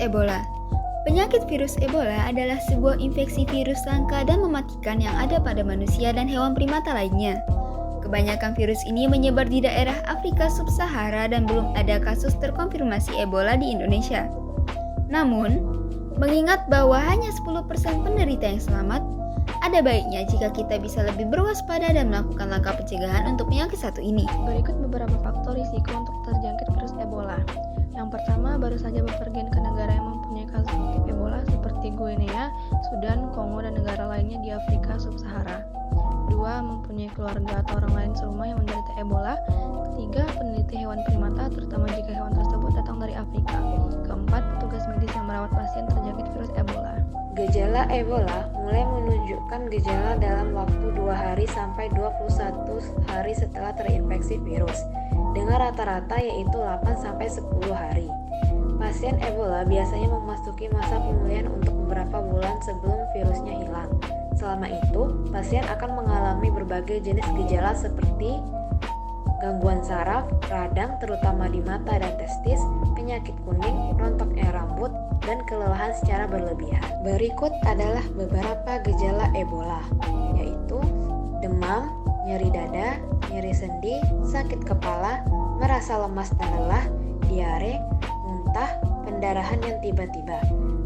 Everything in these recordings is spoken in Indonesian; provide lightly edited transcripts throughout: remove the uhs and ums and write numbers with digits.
Ebola. Penyakit virus Ebola adalah sebuah infeksi virus langka dan mematikan yang ada pada manusia dan hewan primata lainnya. Kebanyakan virus ini menyebar di daerah Afrika Sub-Sahara dan belum ada kasus terkonfirmasi Ebola di Indonesia. Namun, mengingat bahwa hanya 10% penderita yang selamat, ada baiknya jika kita bisa lebih berwaspada dan melakukan langkah pencegahan untuk penyakit satu ini. Berikut beberapa faktor risiko untuk terjangkit virus Ebola. Yang pertama, baru saja bepergian ke negara yang mempunyai kasus aktif Ebola seperti Guinea, Sudan, Kongo, dan negara lainnya di Afrika Sub-Sahara. Kedua, mempunyai keluarga atau orang lain serumah yang menderita Ebola. Ketiga, peneliti hewan primata, terutama jika hewan tersebut datang dari Afrika. Keempat, petugas medis yang merawat pasien terjangkit virus Ebola. Gejala Ebola mulai menunjukkan gejala dalam waktu 2 hari sampai 21 hari setelah terinfeksi virus, dengan rata-rata yaitu 8 sampai 10 hari. Pasien Ebola biasanya memasuki masa pemulihan untuk beberapa bulan sebelum virusnya hilang. Selama itu, pasien akan mengalami berbagai jenis gejala seperti gangguan saraf, radang terutama di mata dan testis, penyakit kuning, rontoknya rambut, dan kelelahan secara berlebihan. Berikut adalah beberapa gejala Ebola, yaitu demam, nyeri dada, nyeri sendi, sakit kepala, merasa lemas dan lelah, diare, muntah, pendarahan yang tiba-tiba.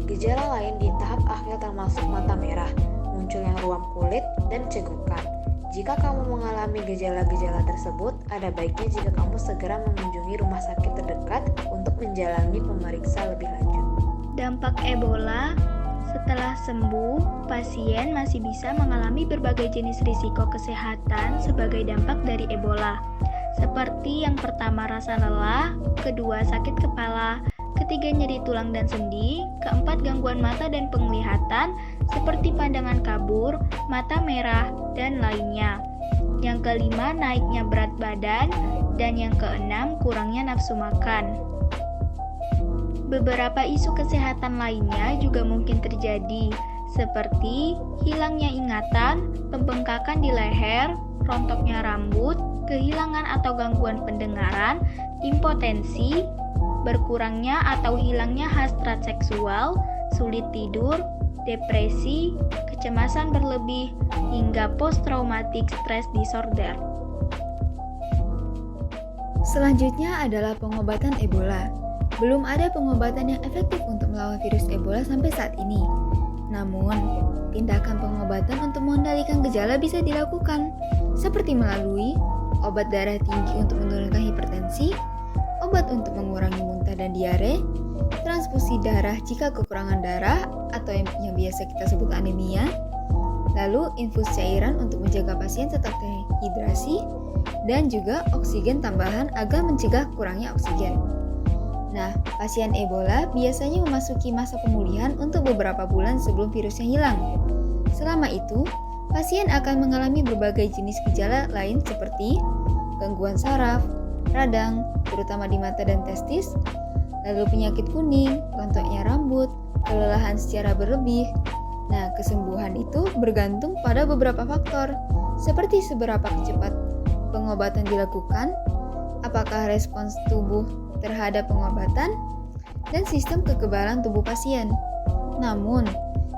Gejala lain di tahap akhir termasuk mata merah, munculnya ruam kulit, dan cegukan. Jika kamu mengalami gejala-gejala tersebut, ada baiknya jika kamu segera mengunjungi rumah sakit terdekat untuk menjalani pemeriksa lebih lanjut. Dampak Ebola: setelah sembuh, pasien masih bisa mengalami berbagai jenis risiko kesehatan sebagai dampak dari Ebola, seperti yang pertama rasa lelah, kedua sakit kepala, ketiga nyeri tulang dan sendi, keempat gangguan mata dan penglihatan seperti pandangan kabur, mata merah, dan lainnya. Yang kelima naiknya berat badan, dan yang keenam kurangnya nafsu makan. Beberapa isu kesehatan lainnya juga mungkin terjadi, seperti hilangnya ingatan, pembengkakan di leher, rontoknya rambut, kehilangan atau gangguan pendengaran, impotensi, berkurangnya atau hilangnya hasrat seksual, sulit tidur, depresi, kecemasan berlebih, hingga post-traumatic stress disorder. Selanjutnya adalah pengobatan Ebola. Belum ada pengobatan yang efektif untuk melawan virus Ebola sampai saat ini. Namun, tindakan pengobatan untuk mengendalikan gejala bisa dilakukan, seperti melalui obat darah tinggi untuk menurunkan hipertensi, obat untuk mengurangi muntah dan diare, transfusi darah jika kekurangan darah atau yang biasa kita sebut anemia, lalu infus cairan untuk menjaga pasien tetap terhidrasi, dan juga oksigen tambahan agar mencegah kurangnya oksigen. Nah, pasien Ebola biasanya memasuki masa pemulihan untuk beberapa bulan sebelum virusnya hilang. Selama itu, pasien akan mengalami berbagai jenis gejala lain seperti gangguan saraf, radang, terutama di mata dan testis, lalu penyakit kuning, rontoknya rambut, kelelahan secara berlebih. Nah, kesembuhan itu bergantung pada beberapa faktor, seperti seberapa cepat pengobatan dilakukan, apakah respons tubuh terhadap pengobatan, dan sistem kekebalan tubuh pasien. Namun,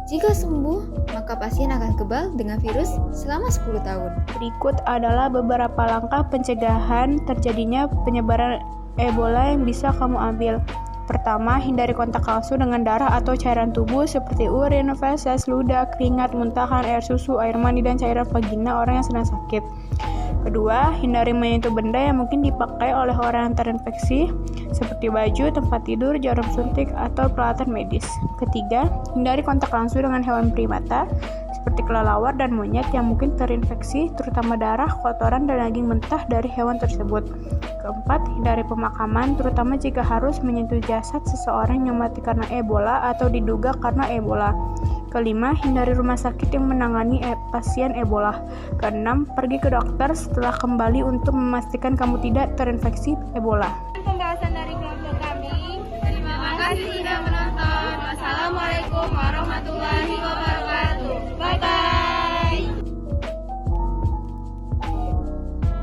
jika sembuh, maka pasien akan kebal dengan virus selama 10 tahun. Berikut adalah beberapa langkah pencegahan terjadinya penyebaran Ebola yang bisa kamu ambil. Pertama, hindari kontak langsung dengan darah atau cairan tubuh seperti urin, feses, ludah, keringat, muntahan, air susu, air mani, dan cairan vagina orang yang sedang sakit. Kedua, hindari menyentuh benda yang mungkin dipakai oleh orang yang terinfeksi, seperti baju, tempat tidur, jarum suntik, atau peralatan medis. Ketiga, hindari kontak langsung dengan hewan primata, seperti kelelawar dan monyet yang mungkin terinfeksi, terutama darah, kotoran, dan daging mentah dari hewan tersebut. Keempat, hindari pemakaman, terutama jika harus menyentuh jasad seseorang yang mati karena Ebola atau diduga karena Ebola. Kelima, hindari rumah sakit yang menangani pasien Ebola. Keenam, pergi ke dokter setelah kembali untuk memastikan kamu tidak terinfeksi Ebola. Pembahasan dari kelompok kami. Terima kasih sudah menonton. Wassalamualaikum warahmatullahi wabarakatuh.